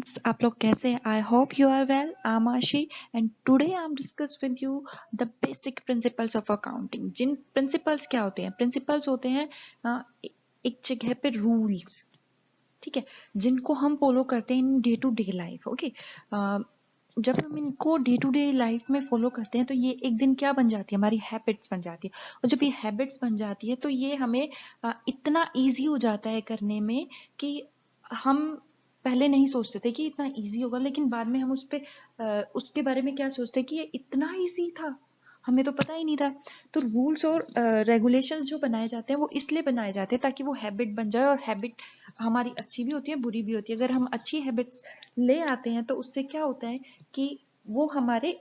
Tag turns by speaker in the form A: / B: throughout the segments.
A: Friends, आप लोग कैसे हैं? I hope you are well. I am Ashi and today I am discuss with you the basic principles of accounting. जिन principles क्या होते हैं? प्रिंसिपल्स होते हैं एक जगह पे रूल्स, ठीक है, जिनको हम फॉलो करते हैं in day to day life. Okay, जब हम इनको डे टू डे लाइफ में फॉलो करते हैं तो ये एक दिन क्या बन जाती है? हमारी हैबिट्स बन जाती है। और जब ये हैबिट्स बन जाती है तो ये हमें इतना इजी हो जाता है करने में कि हम पहले नहीं सोचते थे कि इतना इजी होगा, लेकिन बाद में हम उस पे उसके बारे में क्या सोचते हैं कि ये इतना इजी था, हमें तो पता ही नहीं था। तो रूल्स और रेगुलेशंस जो बनाए जाते हैं वो इसलिए बनाए जाते हैं ताकि वो हैबिट बन जाए। और हैबिट हमारी अच्छी भी होती है, बुरी भी होती है। अगर हम अच्छी हैबिट्स ले आते हैं तो उससे क्या होता है कि वो हमारे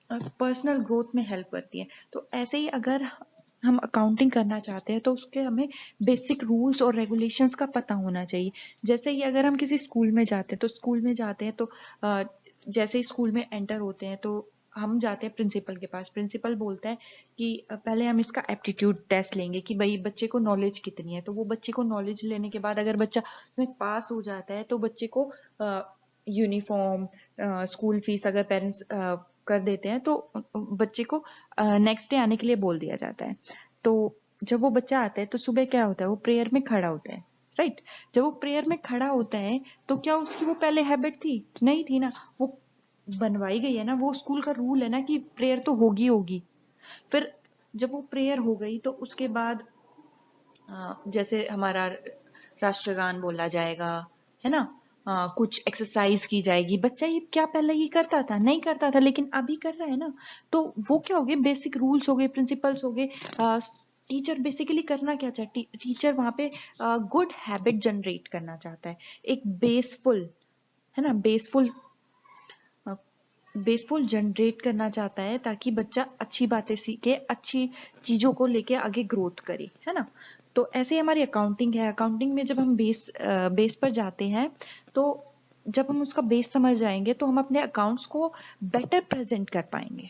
A: पर्सनल ग्रोथ में हेल्प करती है। तो ऐसे ही अगर हम अकाउंटिंग करना चाहते हैं तो उसके हमें बेसिक रूल्स और रेगुलेशंस का पता होना चाहिए। जैसे ही अगर हम किसी स्कूल में जाते हैं तो जैसे ही स्कूल में एंटर होते हैं तो हम जाते हैं प्रिंसिपल के पास। प्रिंसिपल बोलता है कि पहले हम इसका एप्टीट्यूड टेस्ट लेंगे कि भाई बच्चे को नॉलेज कितनी है। तो वो बच्चे को नॉलेज लेने के बाद अगर बच्चा उसमें पास हो जाता है तो बच्चे को यूनिफॉर्म, स्कूल फीस अगर पेरेंट्स कर देते हैं तो बच्चे को नेक्स्ट डे आने के लिए बोल दिया जाता है। तो जब वो बच्चा आता है तो सुबह क्या होता है? वो प्रेयर में खड़ा होता है, राइट? जब वो प्रेयर में खड़ा होता है तो क्या उसकी वो पहले हैबिट थी? नहीं थी ना, वो बनवाई गई है ना, वो स्कूल का रूल है ना कि प्रेयर तो होगी होगी। फिर जब वो प्रेयर हो गई तो उसके बाद जैसे हमारा राष्ट्रगान बोला जाएगा, है ना, कुछ एक्सरसाइज की जाएगी। बच्चा ये क्या पहले ये करता था? नहीं करता था, लेकिन अभी कर रहा है ना। तो वो क्या हो गए? बेसिक रूल्स हो गए, प्रिंसिपल्स हो गए। टीचर बेसिकली करना क्या चाहती? टीचर वहां पे गुड हैबिट जनरेट करना चाहता है, एक बेसफुल, है ना, बेसफुल जनरेट करना चाहता है ताकि बच्चा अच्छी बातें सीखे, अच्छी चीजों को लेके आगे ग्रोथ करे, है ना। तो ऐसे ही हमारी अकाउंटिंग है। अकाउंटिंग में जब हम बेस पर जाते हैं तो जब हम उसका बेस समझ जाएंगे तो हम अपने अकाउंट्स को बेटर प्रेजेंट कर पाएंगे।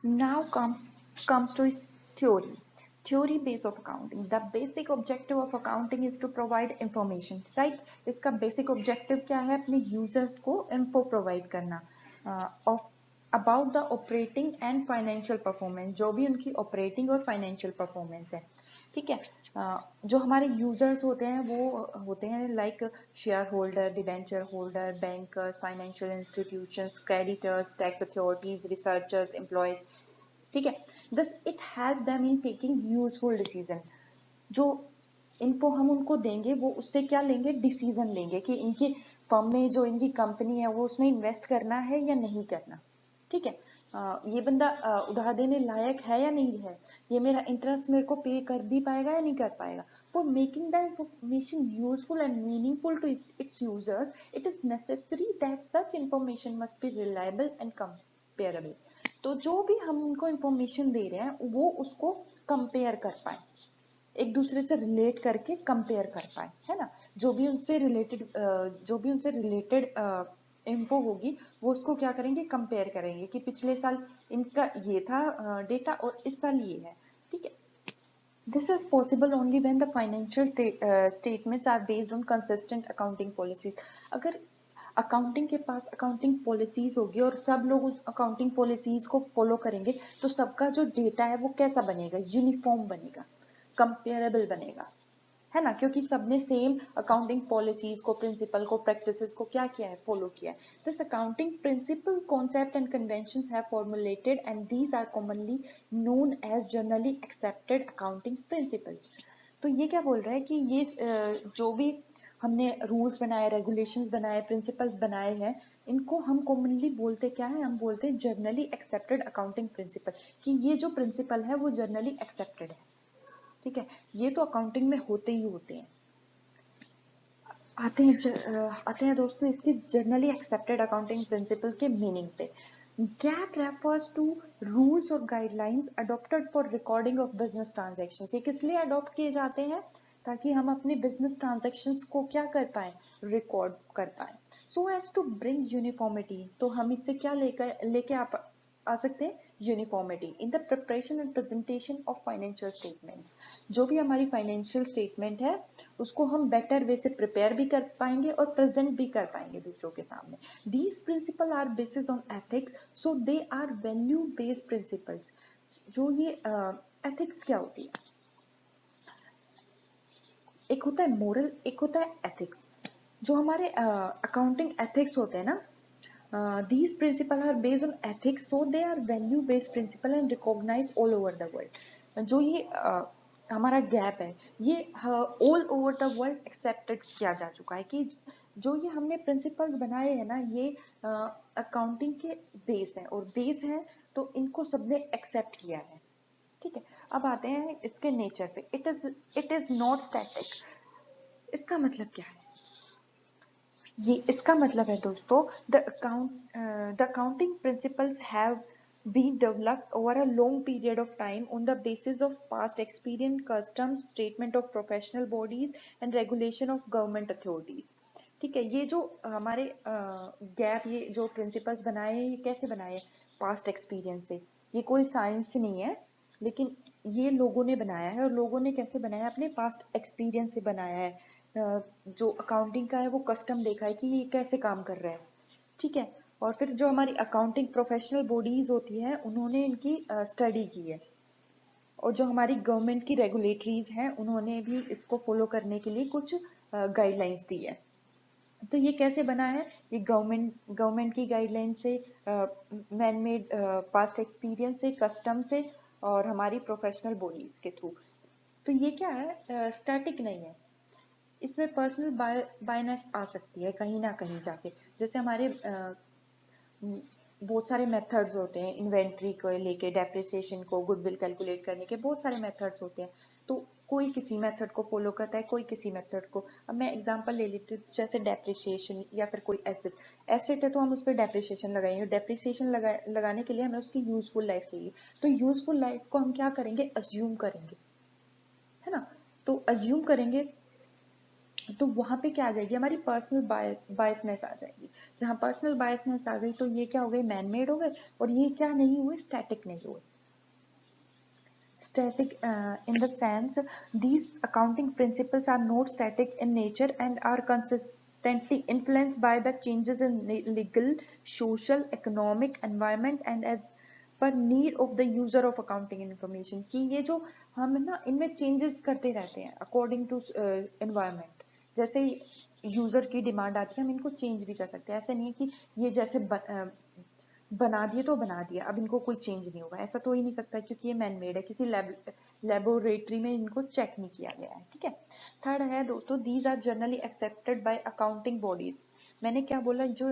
A: Now comes to its theory. Theory base of accounting. The basic objective of accounting is to provide information, right? इसका basic objective क्या है? अपने users को info provide करना of about the operating and financial performance, जो भी उनकी operating और financial performance है, ठीक है। जो हमारे यूजर्स होते हैं वो होते हैं like share holder, debenture holder, bankers, financial institutions, creditors, tax authorities, researchers, employees, ठीक है। Thus it help them in taking useful decision. जो इनको हम उनको देंगे वो उससे क्या लेंगे? डिसीजन लेंगे कि इनकी फर्म में जो इनकी कंपनी है वो उसमें इन्वेस्ट करना है या नहीं करना, ठीक है। ये बंदा उधार देने लायक है या नहीं है, ये मेरा इंटरेस्ट मेरे को पे कर भी पाएगा या नहीं कर पाएगा। For making the information useful and meaningful to its users, it is necessary that such information must be reliable and comparable. तो जो भी हम उनको इंफॉर्मेशन दे रहे हैं वो उसको कंपेयर कर पाए, एक दूसरे से रिलेट करके कंपेयर कर पाए, है ना। जो भी उनसे रिलेटेड इन्फो होगी वो उसको क्या करेंगे? कंपेयर करेंगे कि पिछले साल इनका ये था डेटा और इस साल ये है, ठीक है। This is possible only when the financial statements are based on consistent accounting policies. अगर अकाउंटिंग के पास अकाउंटिंग पॉलिसीज होगी और सब लोग उस अकाउंटिंग पॉलिसीज को फॉलो करेंगे तो सबका जो डेटा है वो कैसा बनेगा? यूनिफॉर्म बनेगा, कंपेरेबल बनेगा, है ना, क्योंकि सबने सेम अकाउंटिंग पॉलिसीज को, प्रिंसिपल को, प्रैक्टिसेस को क्या किया है? फॉलो किया है। This accounting principle concept and conventions have formulated and these are commonly known as generally accepted accounting principles. तो ये क्या बोल रहा है कि ये जो भी हमने रूल्स बनाए, रेगुलेशंस बनाए, प्रिंसिपल्स बनाए हैं, इनको हम कॉमनली बोलते क्या है? हम बोलते हैं जनरली एक्सेप्टेड अकाउंटिंग प्रिंसिपल, कि ये जो प्रिंसिपल है वो जनरली एक्सेप्टेड है, ठीक है। ये तो अकाउंटिंग में होते ही होते हैं। आते हैं दोस्तों इसके जनरली एक्सेप्टेड अकाउंटिंग प्रिंसिपल के मीनिंग पे। गैप रेफर्स टू रूल्स और guidelines adopted for recording of business transactions. ये किस लिए अडॉप्ट किए जाते हैं? ताकि हम अपने बिजनेस ट्रांजैक्शंस को क्या कर पाए? रिकॉर्ड कर पाए। So as to bring uniformity. तो हम इससे क्या लेके आ सकते हैं uniformity in the preparation and presentation of financial statements. जो भी हमारी फाइनेंशियल स्टेटमेंट है उसको हम बेटर वे से प्रिपेयर भी कर पाएंगे और प्रेजेंट भी कर पाएंगे दूसरों के सामने। These principle are basis on ethics, so they are value based principles. जो ये एथिक्स क्या होती है, एक होता है मोरल, एक होता है एथिक्स। जो हमारे अकाउंटिंग एथिक्स होते हैं ना, these principles are based on ethics, so they are value based principle and recognized all over the world। जो ये हमारा गैप है ये all over the world accepted किया जा चुका है कि जो ये हमने प्रिंसिपल्स बनाए हैं ना ये अकाउंटिंग के बेस है, और बेस है तो इनको सबने एक्सेप्ट किया है। ठीक है, अब आते हैं इसके नेचर पे। It is not static. इसका मतलब क्या है, ये इसका मतलब है दोस्तों, the accounting principles have been developed over a long period of time on the basis of past experience, customs, statement of professional bodies and regulation of government authorities। ठीक है, ये जो हमारे गैप, ये जो प्रिंसिपल्स बनाए हैं ये कैसे बनाए, पास्ट एक्सपीरियंस से। ये कोई साइंस नहीं है, लेकिन ये लोगों ने बनाया है, और लोगों ने कैसे बनाया, अपने पास्ट एक्सपीरियंस से बनाया है। जो अकाउंटिंग का है वो कस्टम देखा है कि ये कैसे काम कर रहा है। ठीक है, और फिर जो हमारी अकाउंटिंग प्रोफेशनल बॉडीज होती हैं उन्होंने इनकी स्टडी की है, और जो हमारी गवर्नमेंट की रेगुलेटरीज हैं उन्होंने भी इसको फॉलो करने के लिए कुछ गाइडलाइंस दी है। तो ये कैसे बना है, ये गवर्नमेंट की गाइडलाइन से, मैन मेड पास्ट एक्सपीरियंस से, कस्टम से, और हमारी प्रोफेशनल बॉडीज के थ्रू। तो ये क्या है, स्टैटिक नहीं है, इसमें पर्सनल बायनेस आ सकती है कहीं ना कहीं जाके। जैसे हमारे बहुत सारे मेथड्स होते हैं, इन्वेंट्री को लेके, डेप्रिसिएशन को, गुडविल कैलकुलेट करने के बहुत सारे मेथड्स होते हैं। तो कोई किसी मेथड को फॉलो करता है, कोई किसी मेथड को। अब मैं एग्जांपल ले लेती हूँ, जैसे डेप्रिसिएशन या फिर कोई एसेट है तो हम उस पर डेप्रिसिएशन लगाएंगे। डेप्रिसिएशन लगाने के लिए हमें उसकी यूजफुल लाइफ चाहिए। तो यूजफुल लाइफ को हम क्या करेंगे, अज्यूम करेंगे, है ना। तो अज्यूम करेंगे तो वहां पे क्या आ जाएगी, हमारी पर्सनल बायसनेस आ जाएगी। जहां पर्सनल बायसनेस आ गई तो ये क्या हो गए, मैन मेड हो गए, और ये क्या नहीं हुए, स्टैटिक नहीं हुए। Static in the sense these accounting principles are not static in nature and are consistently influenced by the changes in legal, social, economic environment and as per need of the user of accounting information। कि ये जो हम ना इनमें changes करते रहते हैं according to environment। जैसे यूजर की डिमांड आती है हम इनको चेंज भी कर सकते हैं। ऐसा नहीं है कि ये जैसे बना दिए तो बना दिया, अब इनको कोई चेंज नहीं होगा, ऐसा तो हो ही नहीं सकता क्योंकि ये मैन मेड है, किसी लेबोरेटरी में इनको चेक नहीं किया गया है। ठीक है, थर्ड है दोस्तों, these are generally accepted by accounting bodies. मैंने क्या बोला, जो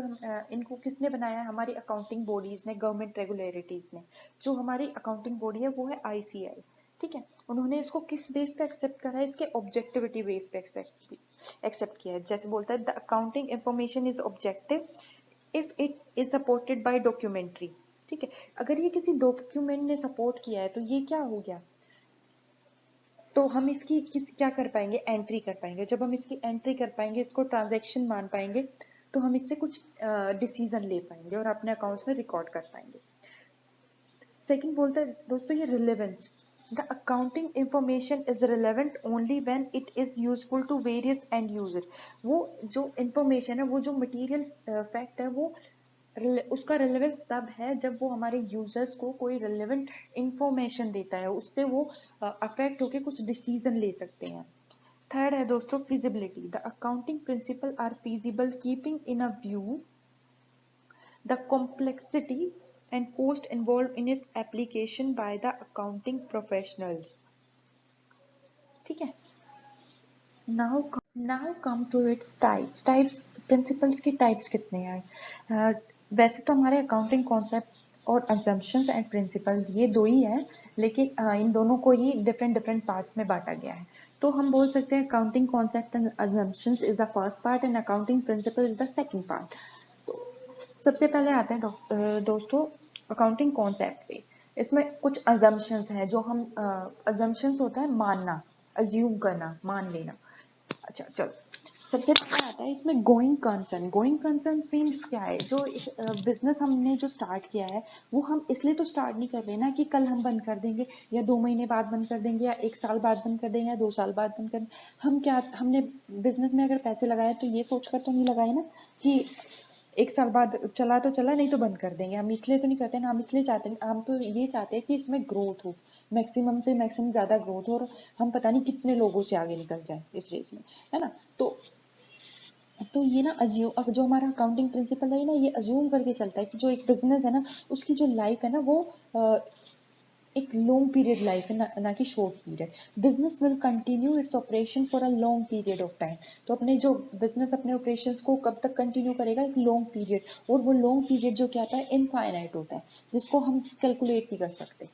A: इनको किसने बनाया, हमारी अकाउंटिंग बॉडीज ने, गवर्नमेंट रेगुलेटरीज ने। जो हमारी अकाउंटिंग बॉडी है वो है ICAI। ठीक है, उन्होंने इसको किस बेस पे एक्सेप्ट करा है, इसके ऑब्जेक्टिविटी बेस पे एक्सेप्ट किया है। जैसे बोलता है the accounting information is objective if it is supported by documentary. ठीक है, अगर ये किसी डॉक्यूमेंट ने सपोर्ट किया है तो ये क्या हो गया, तो हम इसकी क्या कर पाएंगे, एंट्री कर पाएंगे। जब हम इसकी एंट्री कर पाएंगे, इसको ट्रांजैक्शन मान पाएंगे, तो हम इससे कुछ डिसीजन ले पाएंगे और अपने अकाउंट्स में रिकॉर्ड कर पाएंगे। सेकंड बोलता है दोस्तों ये relevance. The accounting information is relevant only when it is useful to various and user. वो जो इंफॉर्मेशन है, वो जो मटेरियल फैक्ट है, वो उसका रिलेवेंस तब है जब वो हमारे यूजर्स को कोई रिलेवेंट इंफॉर्मेशन देता है, उससे वो अफेक्ट होके कुछ डिसीजन ले सकते हैं। थर्ड है दोस्तों feasibility. The accounting principle are feasible keeping in a view the complexity and cost involved in its application by the accounting professionals। ठीक है, now come to its types principles की types कितने हैं। वैसे तो हमारे accounting concept और assumptions and principles ये दो ही है, लेकिन इन दोनों को ही different parts में बांटा गया है। तो हम बोल सकते हैं accounting concept and assumptions is the first part and accounting principle is the second part। तो सबसे पहले आते हैं दोस्तों अकाउंटिंग कॉन्सेप्ट पे। इसमें कुछ अजम्पशंस हैं, जो हम अजम्पशंस होता है मानना, अज्यूम करना, मान लेना। अच्छा चलो, सबसे पहले आता है इसमें going concern. Going concern means क्या है, जो बिजनेस हमने जो स्टार्ट किया है वो हम इसलिए तो स्टार्ट नहीं कर रहे ना कि कल हम बंद कर देंगे या 2 महीने बाद बंद कर देंगे या 1 साल बाद बंद कर देंगे या 2 साल बाद बंद कर देंगे। हम क्या, हमने बिजनेस में अगर पैसे लगाए तो ये सोचकर तो नहीं लगाए ना कि 1 साल बाद चला तो चला, नहीं तो बंद कर देंगे। हम इसलिए तो नहीं करते ना, हम इसलिए चाहते हैं, हम तो ये चाहते हैं कि इसमें ग्रोथ हो, मैक्सिमम से मैक्सिमम ज्यादा ग्रोथ हो और हम पता नहीं कितने लोगों से आगे निकल जाए इस रेस में, है ना। तो ये ना अज्यूम, जो हमारा अकाउंटिंग प्रिंसिपल है ना, ये अज्यूम करके चलता है कि जो एक बिजनेस है ना उसकी जो लाइफ है ना वो एक लॉन्ग पीरियड लाइफ है, ना कि short period. Business will continue its operation for a long period of time. तो अपने जो बिजनेस अपने ऑपरेशंस को कब तक कंटिन्यू करेगा, एक लॉन्ग पीरियड। और वो लॉन्ग पीरियड जो क्या होता है, इनफाइनाइट होता है, जिसको हम कैलकुलेट नहीं कर सकते।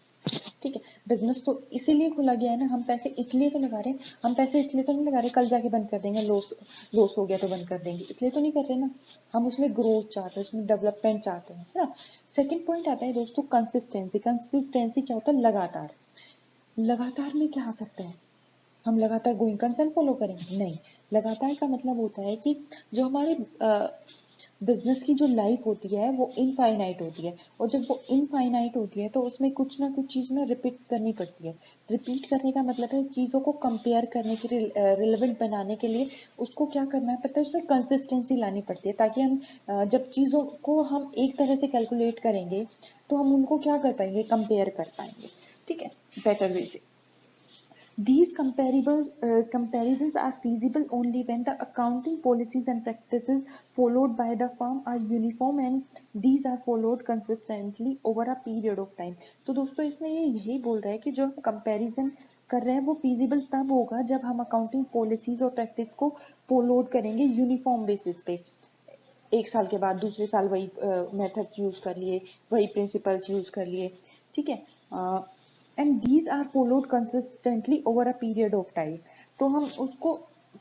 A: ठीक है, बिजनेस तो इसीलिए खोला गया है ना, हम पैसे इसलिए तो लगा रहे हैं, हम पैसे इसलिए तो नहीं लगा रहे कल जाके बंद कर देंगे, लॉस लॉस हो गया तो बंद कर देंगे, इसलिए तो नहीं कर रहे ना। हम उसमें ग्रोथ चाहते हैं, उसमें डेवलपमेंट चाहते हैं, है ना। सेकंड पॉइंट आता है दोस्तों कंसिस्टेंसी। कंसिस्टेंसी क्या होता है, लगातार। लगातार में क्या आ सकता है, हम लगातार गोइंग कंसर्न फॉलो करेंगे, नहीं। लगातार का मतलब होता है कि जो हमारे बिजनेस की जो लाइफ होती है वो इनफाइनाइट होती है, और जब वो इनफाइनाइट होती है तो उसमें कुछ ना कुछ चीज़ ना रिपीट करनी पड़ती है। रिपीट करने का मतलब है चीज़ों को कंपेयर करने के लिए, रिलेवेंट बनाने के लिए उसको क्या करना पड़ता है, उसमें कंसिस्टेंसी लानी पड़ती है, ताकि हम जब चीज़ों को हम एक तरह से कैलकुलेट करेंगे तो हम उनको क्या कर पाएंगे, कंपेयर कर पाएंगे, ठीक है, बेटर वे से। These comparisons are feasible only when the accounting policies and practices followed by the firm are uniform and these are followed consistently over a period of time। तो दोस्तों इसमें ये यही बोल रहा है कि जो हम कंपैरिजन कर रहे हैं वो feasible तब होगा जब हम अकाउंटिंग पॉलिसीज और प्रैक्टिस को फॉलोड करेंगे यूनिफॉर्म बेसिस पे। 1 साल के बाद दूसरे साल वही मेथड्स यूज कर लिए, वही प्रिंसिपल्स यूज कर लिए, ठीक है। And these are followed consistently over a period of time. तो हम उसको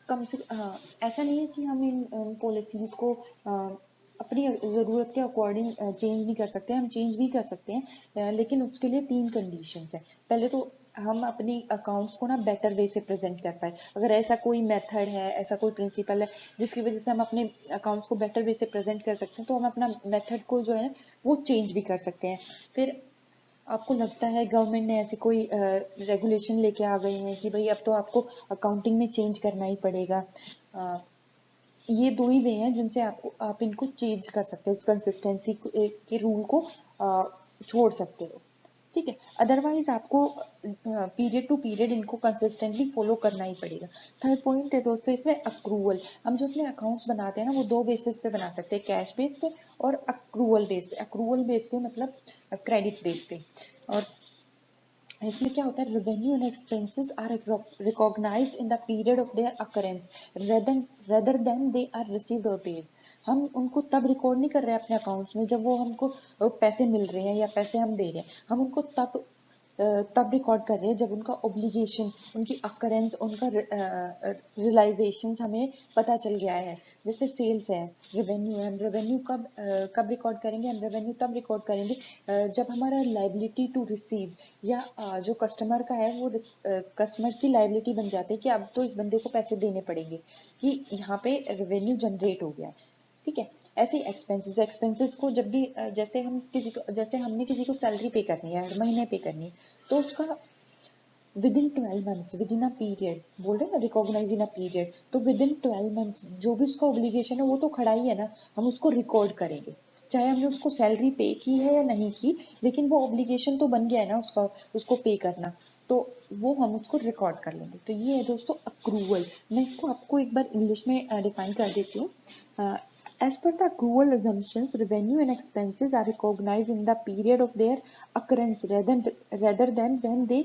A: कम से ऐसा नहीं है कि हम इन पॉलिसीज को अपनी ज़रूरत के अकॉर्डिंग चेंज नहीं कर सकते, हम चेंज भी कर सकते हैं, लेकिन उसके लिए 3 कंडीशंस है। पहले तो हम अपनी अकाउंट्स को ना बेटर वे से प्रेजेंट कर पाए। अगर ऐसा कोई मेथड है, ऐसा कोई प्रिंसिपल है जिसकी वजह से हम अपने अकाउंट्स को बेटर वे से प्रेजेंट कर सकते हैं, तो हम अपना मेथड को जो है वो चेंज भी कर सकते हैं। फिर आपको लगता है गवर्नमेंट ने ऐसे कोई रेगुलेशन लेके आ गए हैं कि भाई अब तो आपको अकाउंटिंग में चेंज करना ही पड़ेगा, ये 2 ही वे हैं जिनसे आप इनको चेंज कर सकते हो, इस कंसिस्टेंसी के रूल को छोड़ सकते हो, ठीक है। अदरवाइज आपको पीरियड टू पीरियड इनको कंसिस्टेंटली फॉलो करना ही पड़ेगा। थर्ड पॉइंट है दोस्तों इसमें अक्रूवल। हम जो अपने अकाउंट्स बनाते हैं ना वो 2 बेसिस पे बना सकते हैं, कैश बेस पे और अक्रूवल बेस पे। अक्रूवल बेस पे मतलब क्रेडिट बेस पे। और इसमें क्या होता है, revenue and expenses are recognised in the period of their occurrence rather than they are received और पेड। हम उनको तब रिकॉर्ड नहीं कर रहे हैं अपने अकाउंट्स में जब वो हमको पैसे मिल रहे हैं या पैसे हम दे रहे हैं, हम उनको तब रिकॉर्ड कर रहे हैं जब उनका ऑब्लिगेशन, उनकी अकरेंस, उनका रियलाइजेशन हमें पता चल गया है। जैसे सेल्स है, रेवेन्यू है, हम रेवेन्यू कब रिकॉर्ड करेंगे, हम रेवेन्यू तब रिकॉर्ड करेंगे जब हमारा लाइबिलिटी टू रिसीव या जो कस्टमर का है वो कस्टमर की लाइबिलिटी बन जाती है कि अब तो इस बंदे को पैसे देने पड़ेंगे, कि यहाँ पे रेवेन्यू जनरेट हो गया है, ठीक है। ऐसे एक्सपेंसेस, एक्सपेंसेस को जब भी जैसे हमने किसी को सैलरी पे करनी है, हर महीने पे करनी है, तो उसका with in 12 months, with in a period, बोल रहे हैं ना रिकॉग्नाइज इन अ पीरियड, तो विद इन 12 मंथ्स जो भी उसका ऑब्लिगेशन है वो तो खड़ा ही है ना, हम उसको रिकॉर्ड करेंगे, चाहे हमने उसको सैलरी पे की है या नहीं की, लेकिन वो ऑब्लिगेशन तो बन गया है ना उसका, उसको पे करना, तो वो हम उसको रिकॉर्ड कर लेंगे। तो ये है दोस्तों अक्रूवल। मैं इसको आपको एक बार इंग्लिश में डिफाइन कर देती हूँ। As per the accrual assumptions, revenue and expenses are recognized in the period of their occurrence rather than when they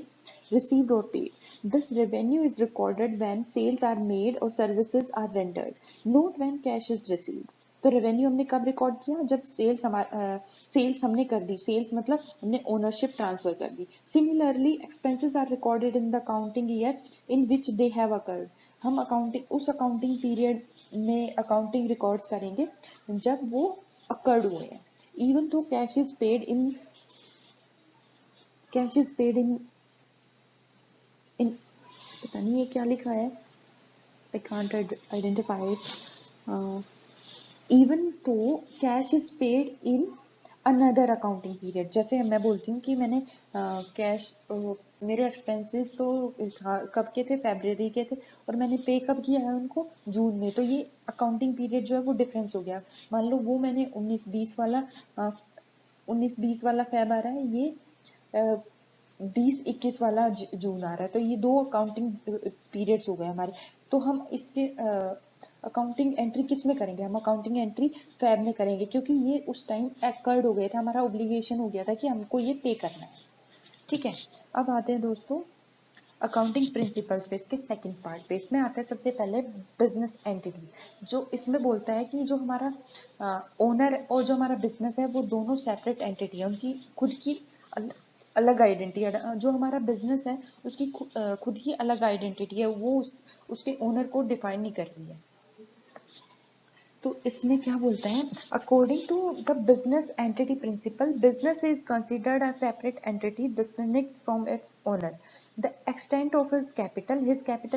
A: received or paid. Thus, revenue is recorded when sales are made or services are rendered, not when cash is received. तो revenue हमने कब record किया, जब sales हमने कर दी, sales मतलब हमने ownership transfer कर दी। Similarly expenses are recorded in the accounting year in which they have occurred. हम उस अकाउंटिंग पीरियड में अकाउंटिंग रिकॉर्ड्स करेंगे जब वो अकर्ड हुए हैं। Even though cash is paid in in पता नहीं ये क्या लिखा है, I can't identify it. Even though cash is paid in another accounting period, जैसे मैं बोलती हूँ कि मैंने कैश मेरे एक्सपेंसेस तो कब के थे, फेब्रुअरी के थे, और मैंने पे कब किया है उनको, जून में, तो ये अकाउंटिंग पीरियड जो है वो डिफरेंस हो गया। मान लो वो मैंने 19-20 वाला 19-20 वाला फेब आ रहा है, ये 20-21 वाला जून आ रहा है, तो ये दो अकाउंटिंग पीरियड्स हो गए हमारे। तो हम इसके अकाउंटिंग एंट्री किस में करेंगे, हम अकाउंटिंग एंट्री फैब में करेंगे, क्योंकि ये उस टाइम एक्वर्ड हो गया था, हमारा ऑब्लिगेशन हो गया था कि हमको ये पे करना है। ठीक है, अब आते हैं दोस्तों अकाउंटिंग प्रिंसिपल्स पे, इसके सेकंड पार्ट पे। इसमें आता है सबसे पहले बिजनेस एंटिटी, जो इसमें बोलता है कि जो हमारा ओनर और जो हमारा बिजनेस है वो दोनों सेपरेट एंटिटी है, उनकी खुद की अलग आइडेंटिटी है। जो हमारा बिजनेस है उसकी खुद की अलग आइडेंटिटी है, वो उसके ओनर को डिफाइन नहीं कर रही है। तो इसमें क्या बोलता है, according to the business entity principle, business is considered a separate entity distinct from its owner. The extent of his capital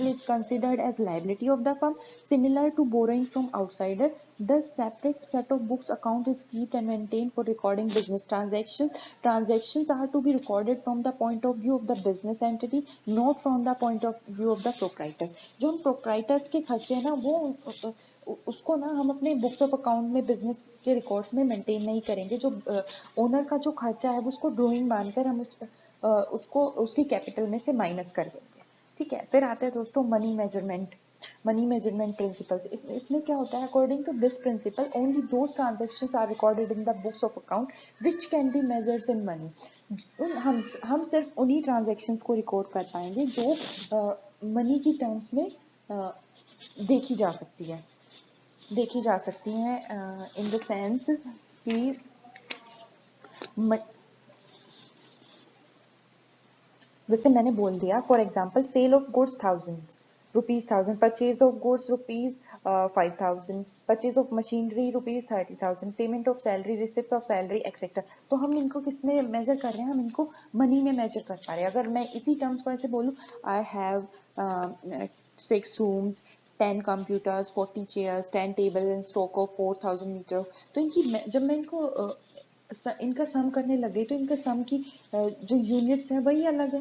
A: is considered as liability of the firm, similar to borrowing from outsider. Thus, separate set of books account is kept and maintained for recording business transactions. Transactions are to be recorded from the point of view of the business entity, not from the point of view of the proprietors. जो हम proprietors के खर्चे हैं ना, वो उसको ना हम अपने बुक्स ऑफ अकाउंट में बिजनेस के रिकॉर्ड्स में मेंटेन नहीं करेंगे। जो ओनर का जो खर्चा है उसको ड्राइंग मानकर हम उसको उसकी कैपिटल में से माइनस कर देंगे। ठीक है, फिर आते हैं दोस्तों मनी मेजरमेंट प्रिंसिपल्स। इसमें क्या होता है, according to this principle only those transactions are recorded in the books of account which can be measured in money. हम सिर्फ उन्हीं ट्रांजेक्शंस को रिकॉर्ड कर पाएंगे जो मनी की टर्म्स में देखी जा सकती हैं इन द सेंस कि जैसे मैंने बोल दिया, for example sale of goods ₹1000, purchase of goods ₹5000, purchase of machinery ₹30,000, payment of salary, receipt of salary etcetera. तो हम इनको किस में मेजर कर रहे हैं, हम इनको मनी में मेजर कर पा रहे हैं। अगर मैं इसी टर्म्स को ऐसे बोलूँ, I have 6 rooms, 10 computers, 40 chairs, 10 tables and stock of 4000 metre, तो जब मैं इनका सम करने लगे तो इनका सम की जो यूनिट्स है वही अलग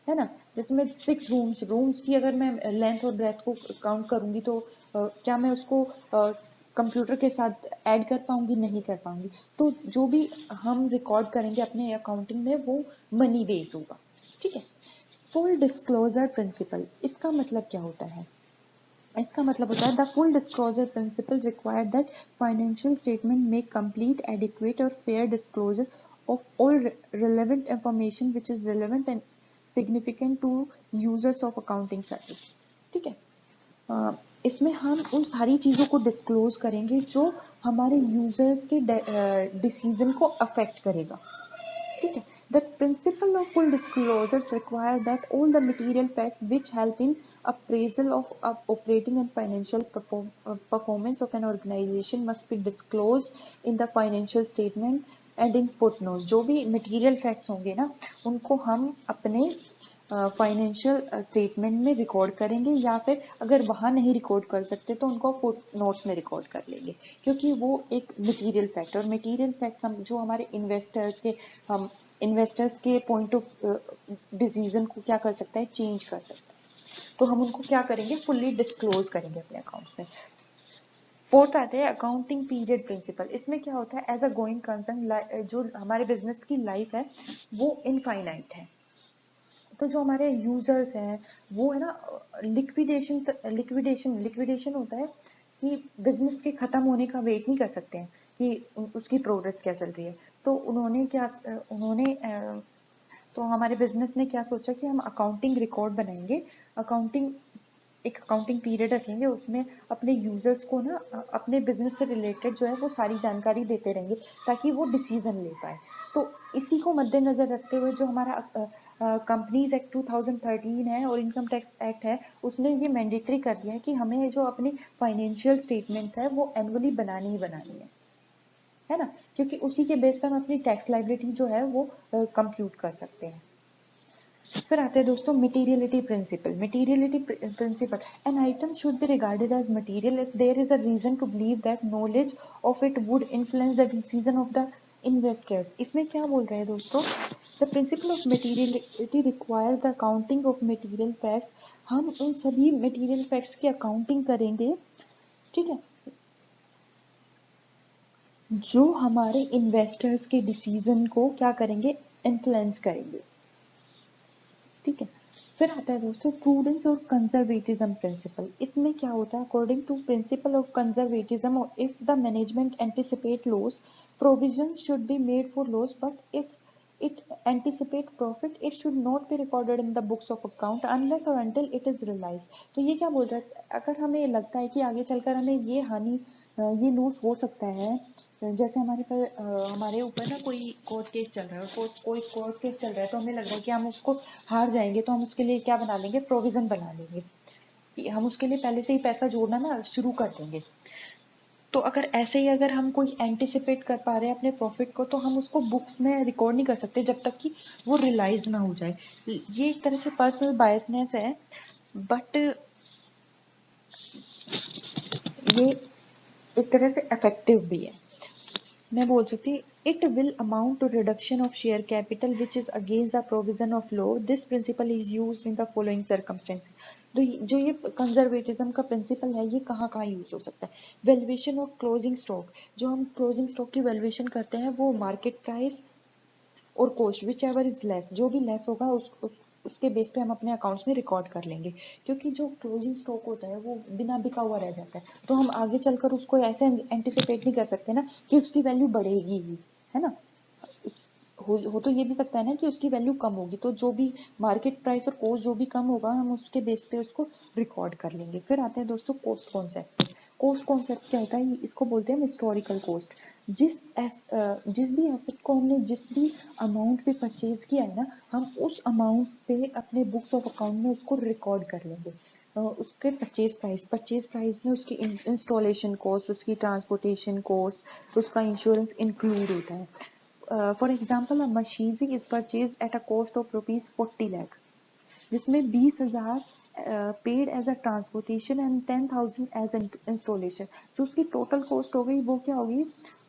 A: है ना। जैसे मैं 6 रूम्स की अगर मैं लेंथ और ब्रेथ को काउंट करूंगी तो क्या मैं उसको कंप्यूटर के साथ ऐड कर पाऊंगी, नहीं कर पाऊंगी। तो जो भी हम रिकॉर्ड करेंगे अपने अकाउंटिंग में वो मनी बेस होगा। ठीक है, फुल डिस्क्लोजर प्रिंसिपल, इसका मतलब क्या होता है, इसका मतलब होता है the full disclosure principle required that financial statement make complete, adequate और fair disclosure of all relevant information which is relevant and significant to users of accounting service. ठीक है, इसमें हम उन सारी चीज़ों को डिस्क्लोज करेंगे जो हमारे यूजर्स के डिसीजन को अफेक्ट करेगा। ठीक है, the principle of full disclosures require that all the material facts which help in appraisal of operating and financial performance of an organization must be disclosed in the financial statement and in footnotes। जो भी material facts होंगे ना उनको हम अपने financial statement में record करेंगे, या फिर अगर वहां नहीं रिकॉर्ड कर सकते तो उनको फुट नोट्स में रिकॉर्ड कर लेंगे, क्योंकि वो एक मटेरियल फैक्ट, और मटेरियल फैक्ट्स हम जो हमारे इन्वेस्टर्स के पॉइंट ऑफ डिसीजन को क्या कर सकता है, चेंज कर सकता है। तो हम उनको क्या करेंगे, फुल्ली डिस्क्लोज करेंगे अपने अकाउंट्स में। फोर्थ आते हैं अकाउंटिंग पीरियड प्रिंसिपल। इसमें क्या होता है, एज अ गोइंग कंसर्न जो हमारे बिजनेस की लाइफ है वो इनफाइनाइट है। तो जो हमारे यूजर्स हैं वो है ना, लिक्विडेशन होता है कि बिजनेस के खत्म होने का वेट नहीं कर सकते हैं कि उसकी प्रोग्रेस क्या चल रही है। तो तो हमारे बिजनेस ने क्या सोचा कि हम अकाउंटिंग रिकॉर्ड बनाएंगे, एक अकाउंटिंग पीरियड रखेंगे, उसमें अपने यूजर्स को ना अपने बिजनेस से रिलेटेड जो है वो सारी जानकारी देते रहेंगे ताकि वो डिसीजन ले पाए। तो इसी को मद्देनजर रखते हुए जो हमारा कंपनीज एक्ट 2013 है और इनकम टैक्स एक्ट है, उसने ये मैंडेटरी कर दिया है कि हमें जो अपनी फाइनेंशियल स्टेटमेंट है वो एनुअली बनानी ही बनानी है ना, क्योंकि उसी के बेस पर हम अपनी टैक्स लाइबिलिटी जो है वो कंप्यूट कर सकते हैं। फिर आते हैं दोस्तों materiality principle. Materiality principle, an item should be regarded as material if there is a reason to believe that knowledge of it would influence the decision of the investors. इसमें क्या बोल रहे हैं दोस्तों, the principle of materiality require the accounting of material facts. हम उन सभी material facts की अकाउंटिंग करेंगे, ठीक है, जो हमारे इन्वेस्टर्स के डिसीजन को क्या करेंगे, इन्फ्लुएंस करेंगे, ठीक है। फिर आता है दोस्तों प्रूडेंस और कंजर्वेटिज्म प्रिंसिपल। इसमें क्या होता है, according to principle of conservatism, if the management anticipate loss, provisions should be made for loss, but if it anticipate profit it should not be recorded in the books of account unless or until it is realized। तो ये क्या बोल रहा है, अगर हमें लगता है कि आगे चलकर हमें ये हानि, ये लॉस हो सकता है, जैसे हमारे ऊपर ना कोई कोर्ट केस चल रहा है, कोई कोर्ट केस चल रहा है, तो हमें लग रहा है कि हम उसको हार जाएंगे, तो हम उसके लिए क्या बना लेंगे, प्रोविजन बना लेंगे कि हम उसके लिए पहले से ही पैसा जोड़ना ना शुरू कर देंगे। तो अगर ऐसे ही अगर हम कोई एंटिसिपेट कर पा रहे हैं अपने प्रॉफिट को, तो हम उसको बुक्स में रिकॉर्ड नहीं कर सकते जब तक कि वो रियलाइज ना हो जाए। ये एक तरह से पर्सनल बायसनेस है, बट ये एक तरह से इफेक्टिव भी है। मैं बोल सकती, it will amount to reduction of share capital which is against the provision of law. This principle is used in the following circumstances. तो जो ये कंजर्वेटिज्म का प्रिंसिपल है, ये कहाँ कहाँ यूज हो सकता है। वैल्यूएशन ऑफ क्लोजिंग स्टॉक, जो हम क्लोजिंग स्टॉक की वैल्यूएशन करते हैं वो मार्केट प्राइस और cost which ever is less, जो भी लेस होगा उसके बेस पे हम अपने अकाउंट्स में रिकॉर्ड कर लेंगे, क्योंकि जो क्लोजिंग स्टॉक होता है वो बिना बिका हुआ रह जाता है, तो हम आगे चलकर उसको ऐसे एंटिसिपेट नहीं कर सकते ना कि उसकी वैल्यू बढ़ेगी ही, है ना। हो तो ये भी सकता है ना कि उसकी वैल्यू कम होगी, तो जो भी मार्केट प्राइस और कॉस्ट जो भी कम होगा हम उसके बेस पे उसको रिकॉर्ड कर लेंगे। फिर आते हैं दोस्तों कॉस्ट कॉन्सेप्ट। कॉस्ट कॉन्सेप्ट क्या होता है, इसको बोलते हैं हिस्टोरिकल कॉस्ट। जिस भी एसेट को हमने जिस भी अमाउंट पे परचेज किया है ना, हम उस अमाउंट पे अपने बुक्स ऑफ अकाउंट में उसको रिकॉर्ड कर लेंगे। उसके परचेज प्राइस में उसकी इंस्टॉलेशन कॉस्ट, उसकी ट्रांसपोर्टेशन कॉस्ट, उसका इंश्योरेंस इंक्लूड होता है। For example, a machinery is purchased at a cost of rupees 40 lakh, जिसमें 20,000 paid as a transportation and 10,000 as installation. जो उसकी टोटल कॉस्ट हो गई वो क्या होगी,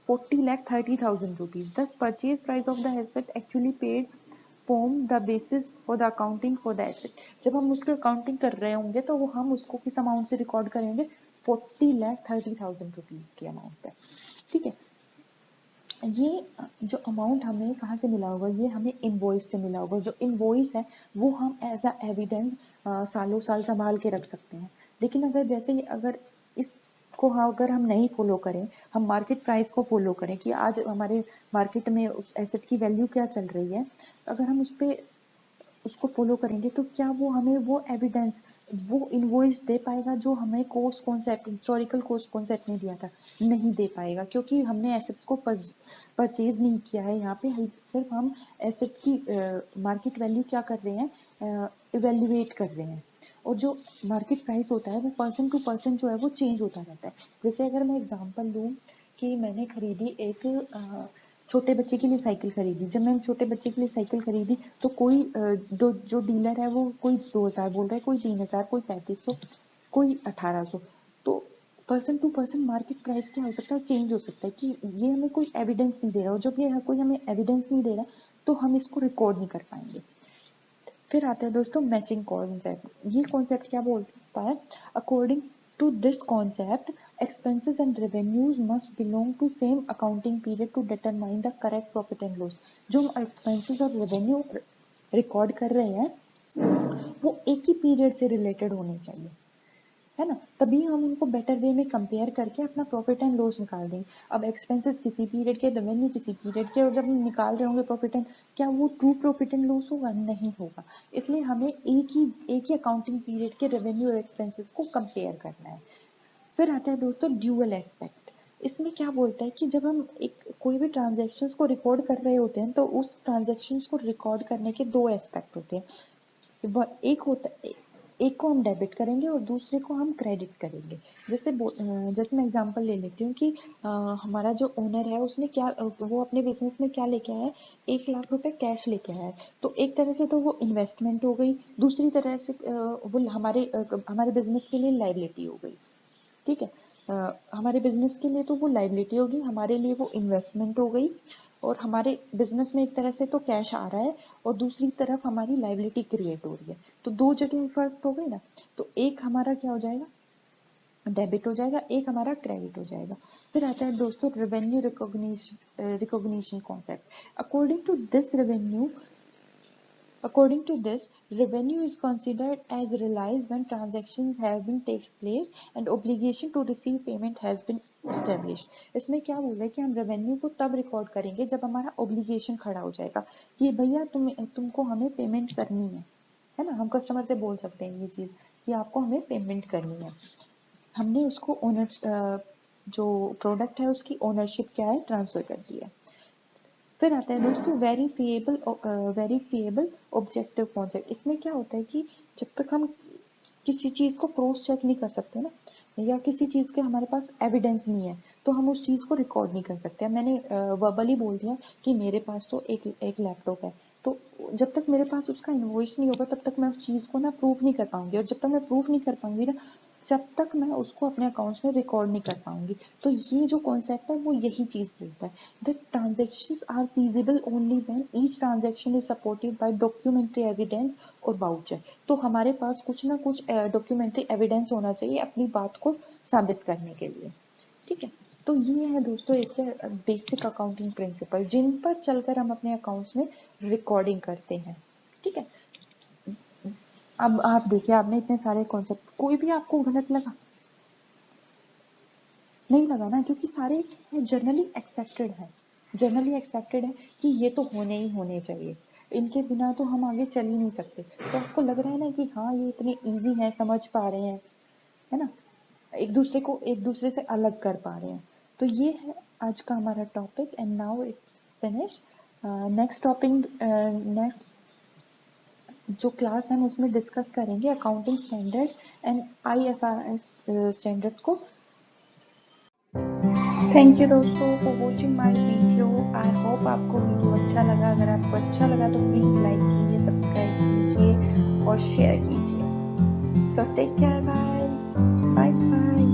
A: 40,30,000 रुपीज। दस purchase price of the asset actually paid form the basis for the accounting for the asset. जब हम उसकी अकाउंटिंग कर रहे होंगे तो वो हम उसको किस अमाउंट से रिकॉर्ड करेंगे, 40,30,000 रुपीज की अमाउंट पे, ठीक है। ये जो अमाउंट हमें कहाँ से मिला होगा, ये हमें इनवॉइस से मिला होगा। जो इनवॉइस है वो हम एज अ एविडेंस सालों साल संभाल के रख सकते हैं। लेकिन अगर इसको अगर हम नहीं फॉलो करें, हम मार्केट प्राइस को फॉलो करें कि आज हमारे मार्केट में उस एसेट की वैल्यू क्या चल रही है, अगर हम उसको फॉलो करेंगे तो क्या वो हमें वो एविडेंस, वो इनवॉइस दे पाएगा जो हमें cost concept, historical cost concept ने दिया था, नहीं दे पाएगा, क्योंकि हमने एसेट्स को परचेज नहीं किया है। यहाँ पे सिर्फ हम एसेट की मार्केट वैल्यू क्या कर रहे हैं, इवेल्युएट कर रहे हैं। और जो मार्केट प्राइस होता है वो पर्सन टू पर्सन जो है वो चेंज होता रहता है। जैसे अगर मैं एग्जांपल दूं कि मैंने खरीदी एक छोटे बच्चे के लिए साइकिल खरीदी। जब मैंने छोटे बच्चे के लिए साइकिल खरीदी तो कोई जो डीलर है वो कोई 2,000 बोल रहा है, कोई 3,000, कोई 3,500, कोई 1,800। तो person to person market price क्या हो सकता है, चेंज हो सकता है कि ये हमें कोई एविडेंस नहीं दे रहा। और जब ये कोई हमें एविडेंस नहीं दे रहा तो हम इसको रिकॉर्ड नहीं कर पाएंगे। फिर आता है दोस्तों मैचिंग कॉन्सेप्ट। ये कॉन्सेप्ट क्या बोलता है, according to this concept expenses and revenues must belong to same accounting period to determine the correct profit and loss। जो हम expenses और revenue रिकॉर्ड कर रहे हैं वो एक ही पीरियड से रिलेटेड होने चाहिए, है ना, तभी हम उनको बेटर वे में कंपेयर करके अपना प्रॉफिट एंड लॉस निकाल देंगे। अब एक्सपेंसेस किसी पीरियड के, रेवेन्यू किसी पीरियड के, और जब हम निकाल रहे होंगे प्रॉफिट एंड, क्या वो ट्रू प्रॉफिट एंड लॉस होगा, नहीं होगा। इसलिए हमें एक ही अकाउंटिंग पीरियड के रेवेन्यू और एक्सपेंसेस को कंपेयर करना है। फिर आता है दोस्तों ड्यूअल एस्पेक्ट। इसमें क्या बोलता है कि जब हम कोई भी ट्रांजेक्शन्स को रिकॉर्ड कर रहे होते हैं तो उस ट्रांजेक्शन्स को रिकॉर्ड करने के दो एस्पेक्ट होते हैं। एक होता है एक को हम डेबिट करेंगे और दूसरे को हम क्रेडिट करेंगे। जैसे मैं एग्जांपल ले लेती हूँ कि हमारा जो ओनर है उसने वो अपने बिजनेस में क्या लेके आया है, 1 लाख रुपए कैश लेके आया है। तो एक तरह से तो वो इन्वेस्टमेंट हो गई, दूसरी तरह से वो हमारे बिजनेस के लिए लाइबिलिटी हो गई। ठीक है, हमारे बिजनेस के लिए तो वो लाइबिलिटी होगी, हमारे लिए वो इन्वेस्टमेंट हो गई। और हमारे बिजनेस में एक तरह से तो कैश आ रहा है और दूसरी तरफ हमारी लाइबिलिटी क्रिएट हो रही है, तो 2 जगह इफेक्ट हो गई ना। तो एक हमारा क्या हो जाएगा, डेबिट हो जाएगा, एक हमारा क्रेडिट हो जाएगा। फिर आता है दोस्तों revenue recognition concept. According to this, revenue is considered as realized when transactions have been takes place and obligation to receive payment has been established. इसमें क्या बोल रहा है कि हम रेवेन्यू को तब रिकॉर्ड करेंगे जब हमारा ऑब्लिगेशन खड़ा हो जाएगा कि भैया तुमको हमें पेमेंट करनी है ना। हम कस्टमर से बोल सकते हैं ये चीज कि आपको हमें पेमेंट करनी है, हमने उसको ओनर जो प्रोडक्ट है उसकी ओनरशिप क्या है ट्रांसफर कर दिया। फिर आता है दोस्तों वेरीफिएबल ऑब्जेक्टिव कॉन्सेप्ट। इसमें क्या होता है कि जब तक हम किसी चीज को क्रॉस चेक नहीं कर सकते ना, या किसी चीज के हमारे पास एविडेंस नहीं है, तो हम उस चीज को रिकॉर्ड नहीं कर सकते। मैंने वर्बली बोल दिया कि मेरे पास तो एक लैपटॉप है, तो जब तक मेरे पास उसका इनवॉइस नहीं होगा तब तक मैं उस चीज को ना प्रूफ नहीं कर पाऊंगी, और जब तक मैं प्रूफ नहीं कर पाऊंगी ना, जब तक मैं उसको अपने अकाउंट्स में रिकॉर्ड नहीं कर पाऊंगी। तो ये जो कॉन्सेप्ट है वो यही चीज बोलता है, that transactions are feasible only when each transaction is supported by documentary evidence और वाउचर। तो हमारे पास कुछ ना कुछ डॉक्यूमेंट्री एविडेंस होना चाहिए अपनी बात को साबित करने के लिए। ठीक है, तो ये है दोस्तों इसके बेसिक अकाउंटिंग प्रिंसिपल जिन पर चलकर हम अपने अकाउंट्स में रिकॉर्डिंग करते हैं। ठीक है, अब आप देखिए आपने इतने सारे कॉन्सेप्ट, कोई भी आपको गलत लगा? नहीं लगा ना, क्योंकि सारे जनरली एक्सेप्टेड है कि ये तो होने ही होने चाहिए, इनके बिना तो हम आगे चल ही नहीं सकते। तो आपको लग रहा है ना कि हाँ ये इतने इजी है, समझ पा रहे हैं, है ना, एक दूसरे से अलग कर पा रहे हैं। तो ये है आज का हमारा topic and now it's finish. Next जो क्लास हम उसमें डिस्कस करेंगे accounting standard and IFRS standards को। थैंक यू दोस्तों for watching my video. I hope आपको वीडियो अच्छा लगा। अगर आपको अच्छा लगा तो प्लीज लाइक कीजिए, सब्सक्राइब कीजिए और शेयर कीजिए। So take care guys, bye bye.